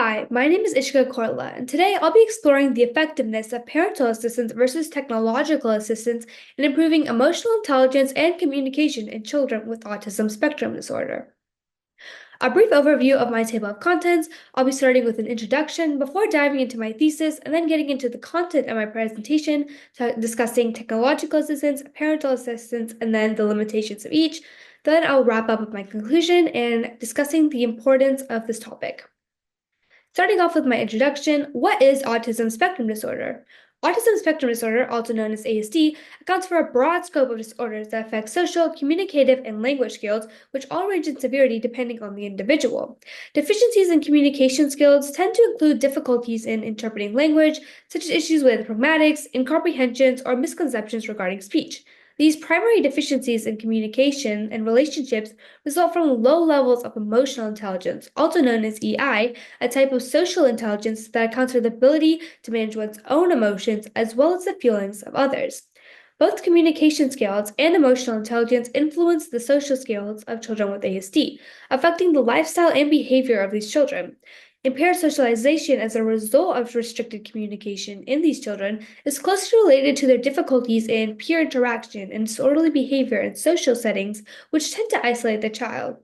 Hi, my name is Ishika Korla, and today I'll be exploring the effectiveness of parental assistance versus technological assistance in improving emotional intelligence and communication in children with autism spectrum disorder. A brief overview of my table of contents. I'll be starting with an introduction before diving into my thesis and then getting into the content of my presentation, discussing technological assistance, parental assistance, and then the limitations of each. Then I'll wrap up with my conclusion and discussing the importance of this topic. Starting off with my introduction, what is autism spectrum disorder? Autism spectrum disorder, also known as ASD, accounts for a broad scope of disorders that affect social, communicative, and language skills, which all range in severity depending on the individual. Deficiencies in communication skills tend to include difficulties in interpreting language, such as issues with grammatics, incomprehensions, or misconceptions regarding speech. These primary deficiencies in communication and relationships result from low levels of emotional intelligence, also known as EI, a type of social intelligence that accounts for the ability to manage one's own emotions as well as the feelings of others. Both communication skills and emotional intelligence influence the social skills of children with ASD, affecting the lifestyle and behavior of these children. Impaired socialization as a result of restricted communication in these children is closely related to their difficulties in peer interaction and disorderly behavior in social settings, which tend to isolate the child.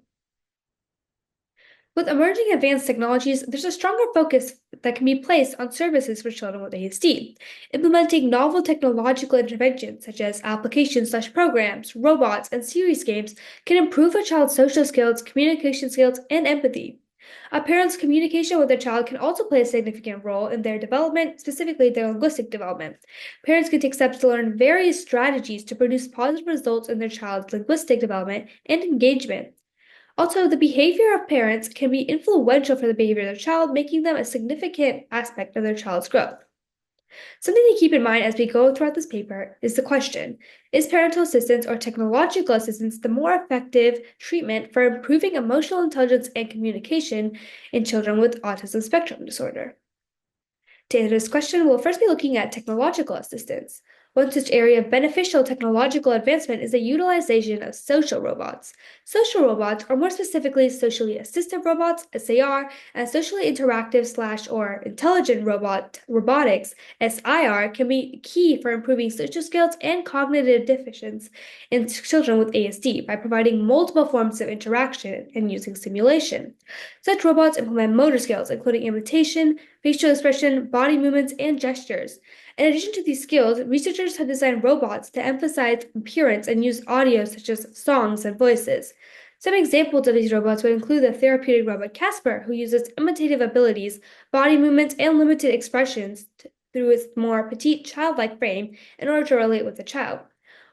With emerging advanced technologies, there's a stronger focus that can be placed on services for children with ASD. Implementing novel technological interventions such as applications/programs, robots, and series games can improve a child's social skills, communication skills, and empathy. A parent's communication with their child can also play a significant role in their development, specifically their linguistic development. Parents can take steps to learn various strategies to produce positive results in their child's linguistic development and engagement. Also, the behavior of parents can be influential for the behavior of their child, making them a significant aspect of their child's growth. Something to keep in mind as we go throughout this paper is the question: is parental assistance or technological assistance the more effective treatment for improving emotional intelligence and communication in children with autism spectrum disorder? To answer this question, we'll first be looking at technological assistance. One such area of beneficial technological advancement is the utilization of social robots. Social robots, or more specifically socially assistive robots, SAR, and socially interactive slash or intelligent robotics, SIR, can be key for improving social skills and cognitive deficiencies in children with ASD by providing multiple forms of interaction and using simulation. Such robots implement motor skills, including imitation, facial expression, body movements, and gestures. In addition to these skills, researchers have designed robots to emphasize appearance and use audio such as songs and voices. Some examples of these robots would include the therapeutic robot Casper, who uses imitative abilities, body movements, and limited expressions through its more petite childlike frame in order to relate with the child.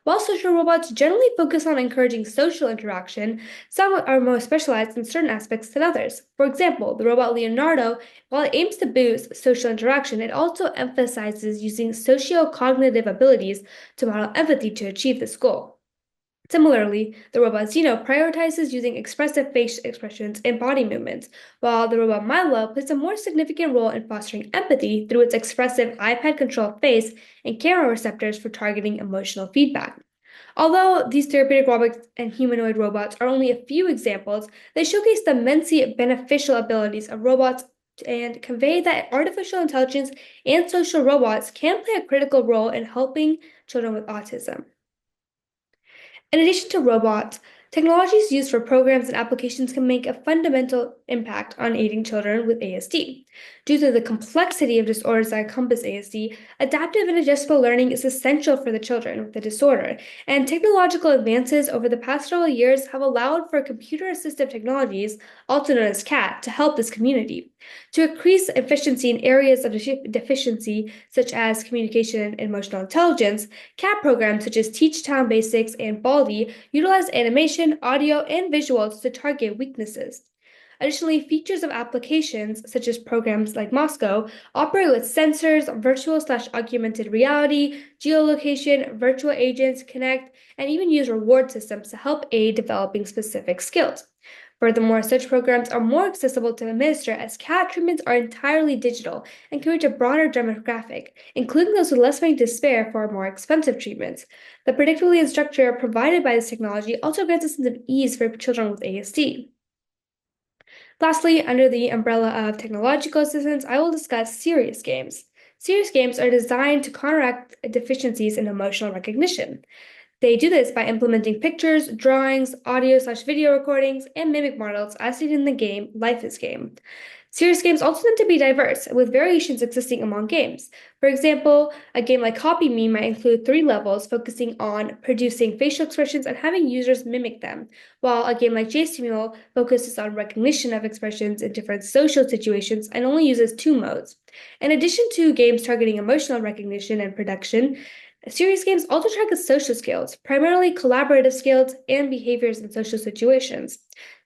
While social robots generally focus on encouraging social interaction, some are more specialized in certain aspects than others. For example, the robot Leonardo, while it aims to boost social interaction, it also emphasizes using socio-cognitive abilities to model empathy to achieve this goal. Similarly, the robot Zeno prioritizes using expressive face expressions and body movements, while the robot Milo plays a more significant role in fostering empathy through its expressive iPad-controlled face and camera receptors for targeting emotional feedback. Although these therapeutic robots and humanoid robots are only a few examples, they showcase the immensely beneficial abilities of robots and convey that artificial intelligence and social robots can play a critical role in helping children with autism. In addition to robots, technologies used for programs and applications can make a fundamental impact on aiding children with ASD. Due to the complexity of disorders that encompass ASD, adaptive and adjustable learning is essential for the children with the disorder, and technological advances over the past several years have allowed for computer-assistive technologies, also known as CAT, to help this community. To increase efficiency in areas of deficiency, such as communication and emotional intelligence, CAT programs such as Teach Town Basics and Baldi utilize animation, audio, and visuals to target weaknesses. Additionally, features of applications, such as programs like Moscow, operate with sensors, virtual/augmented reality, geolocation, virtual agents, connect, and even use reward systems to help aid developing specific skills. Furthermore, such programs are more accessible to administer as CAT treatments are entirely digital and can reach a broader demographic, including those with less money to spare for more expensive treatments. The predictability and structure provided by this technology also grants a sense of ease for children with ASD. Lastly, under the umbrella of technological assistance, I will discuss serious games. Serious games are designed to counteract deficiencies in emotional recognition. They do this by implementing pictures, drawings, audio/video recordings, and mimic models as seen in the game Life is Game. Serious games also tend to be diverse, with variations existing among games. For example, a game like Copy Me might include 3 levels focusing on producing facial expressions and having users mimic them, while a game like JStimule focuses on recognition of expressions in different social situations and only uses 2 modes. In addition to games targeting emotional recognition and production, serious games also target social skills, primarily collaborative skills and behaviors in social situations.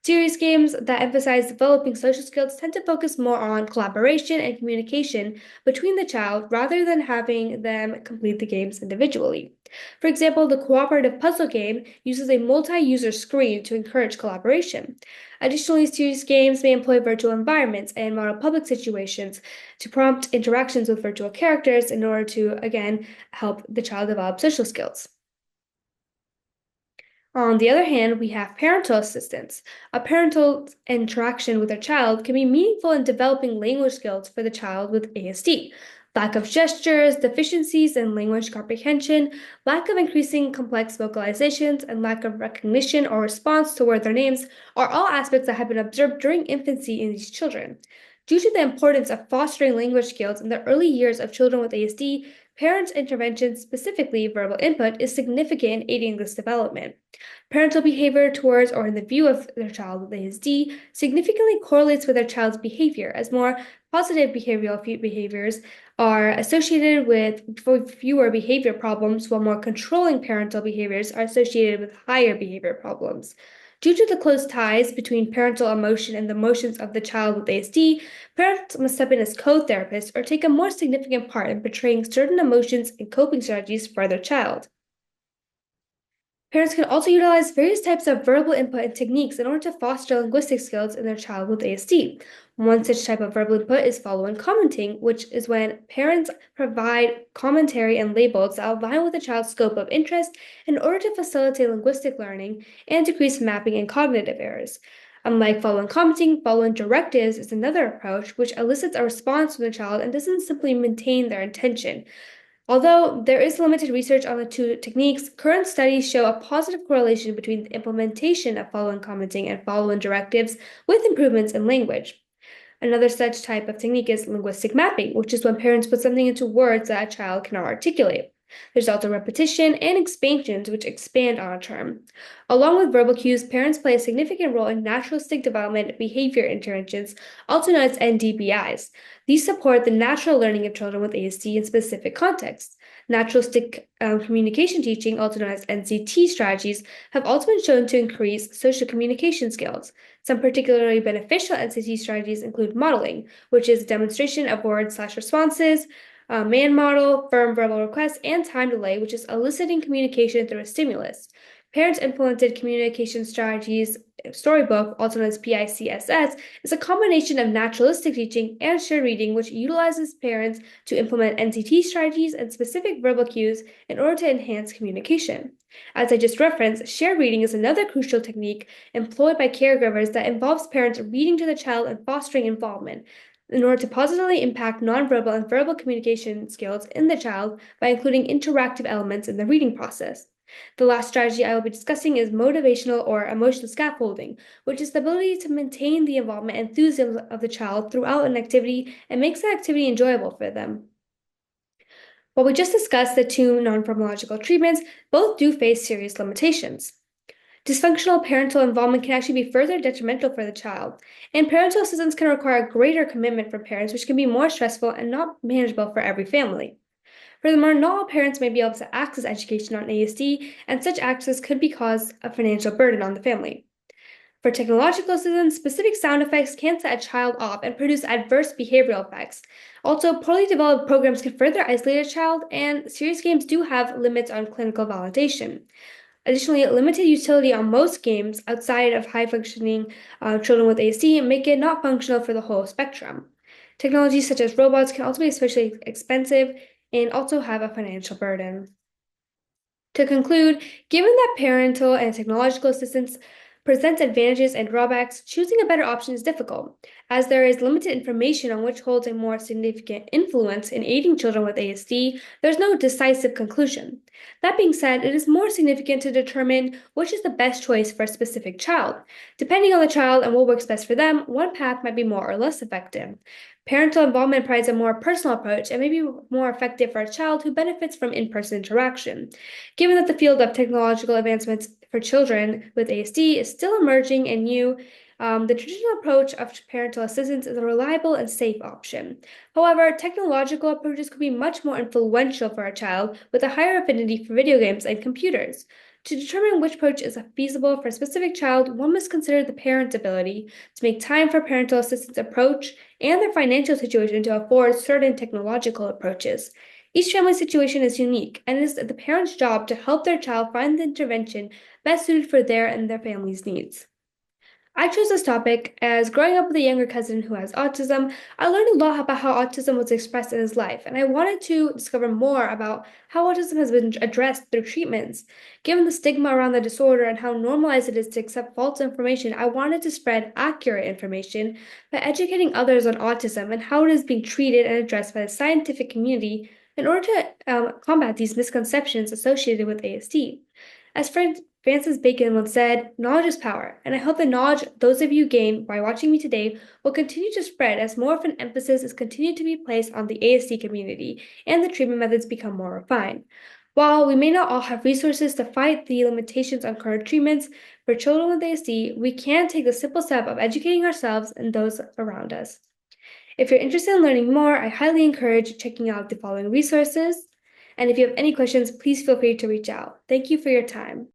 Serious games that emphasize developing social skills tend to focus more on collaboration and communication between the child rather than having them complete the games individually. For example, the cooperative puzzle game uses a multi-user screen to encourage collaboration. Additionally, serious games may employ virtual environments and model public situations to prompt interactions with virtual characters in order to, again, help the child develop social skills. On the other hand, we have parental assistance. A parental interaction with their child can be meaningful in developing language skills for the child with ASD. Lack of gestures, deficiencies in language comprehension, lack of increasing complex vocalizations, and lack of recognition or response toward their names are all aspects that have been observed during infancy in these children. Due to the importance of fostering language skills in the early years of children with ASD, parents' intervention, specifically verbal input, is significant in aiding this development. Parental behavior towards or in the view of their child with ASD significantly correlates with their child's behavior, as more positive behavioral behaviors are associated with fewer behavior problems, while more controlling parental behaviors are associated with higher behavior problems. Due to the close ties between parental emotion and the emotions of the child with ASD, parents must step in as co-therapists or take a more significant part in portraying certain emotions and coping strategies for their child. Parents can also utilize various types of verbal input and techniques in order to foster linguistic skills in their child with ASD. One such type of verbal input is follow-on commenting, which is when parents provide commentary and labels that align with the child's scope of interest in order to facilitate linguistic learning and decrease mapping and cognitive errors. Unlike follow-on commenting, follow-on directives is another approach which elicits a response from the child and doesn't simply maintain their intention. Although there is limited research on the 2 techniques, current studies show a positive correlation between the implementation of follow-on commenting and follow-on directives with improvements in language. Another such type of technique is linguistic mapping, which is when parents put something into words that a child cannot articulate. There's also repetition and expansions, which expand on a term. Along with verbal cues, parents play a significant role in naturalistic development behavior interventions, also known as NDBIs. These support the natural learning of children with ASD in specific contexts. Naturalistic communication teaching, also known as NCT strategies, have also been shown to increase social communication skills. Some particularly beneficial NCT strategies include modeling, which is a demonstration of words/responses, man model, firm verbal requests, and time delay, which is eliciting communication through a stimulus. Parents implemented communication strategies storybook, also known as PICSS, is a combination of naturalistic teaching and shared reading, which utilizes parents to implement NCT strategies and specific verbal cues in order to enhance communication. As I just referenced, shared reading is another crucial technique employed by caregivers that involves parents reading to the child and fostering involvement in order to positively impact nonverbal and verbal communication skills in the child by including interactive elements in the reading process. The last strategy I will be discussing is motivational or emotional scaffolding, which is the ability to maintain the involvement and enthusiasm of the child throughout an activity and makes that activity enjoyable for them. While we just discussed the 2 non-pharmacological treatments, both do face serious limitations. Dysfunctional parental involvement can actually be further detrimental for the child, and parental assistance can require greater commitment from parents, which can be more stressful and not manageable for every family. Furthermore, not all parents may be able to access education on ASD, and such access could cause a financial burden on the family. For technological assistance, specific sound effects can set a child off and produce adverse behavioral effects. Also, poorly developed programs can further isolate a child, and serious games do have limits on clinical validation. Additionally, limited utility on most games outside of high-functioning children with ASD make it not functional for the whole spectrum. Technologies such as robots can also be especially expensive and also have a financial burden. To conclude, given that parental and technological assistance presents advantages and drawbacks, choosing a better option is difficult, as there is limited information on which holds a more significant influence in aiding children with ASD. There's no decisive conclusion. That being said, it is more significant to determine which is the best choice for a specific child. Depending on the child and what works best for them, one path might be more or less effective. Parental involvement provides a more personal approach and may be more effective for a child who benefits from in person interaction. Given that the field of technological advancements for children with ASD is still emerging and new, the traditional approach of parental assistance is a reliable and safe option. However, technological approaches could be much more influential for a child with a higher affinity for video games and computers. To determine which approach is feasible for a specific child, one must consider the parent's ability to make time for parental assistance approach and their financial situation to afford certain technological approaches. Each family situation is unique, and it is the parent's job to help their child find the intervention best suited for their and their family's needs. I chose this topic as growing up with a younger cousin who has autism, I learned a lot about how autism was expressed in his life, and I wanted to discover more about how autism has been addressed through treatments. Given the stigma around the disorder and how normalized it is to accept false information, I wanted to spread accurate information by educating others on autism and how it is being treated and addressed by the scientific community in order to combat these misconceptions associated with ASD. As Francis Bacon once said, knowledge is power, and I hope the knowledge those of you gain by watching me today will continue to spread as more of an emphasis is continued to be placed on the ASD community and the treatment methods become more refined. While we may not all have resources to fight the limitations on current treatments for children with ASD, we can take the simple step of educating ourselves and those around us. If you're interested in learning more, I highly encourage checking out the following resources. And if you have any questions, please feel free to reach out. Thank you for your time.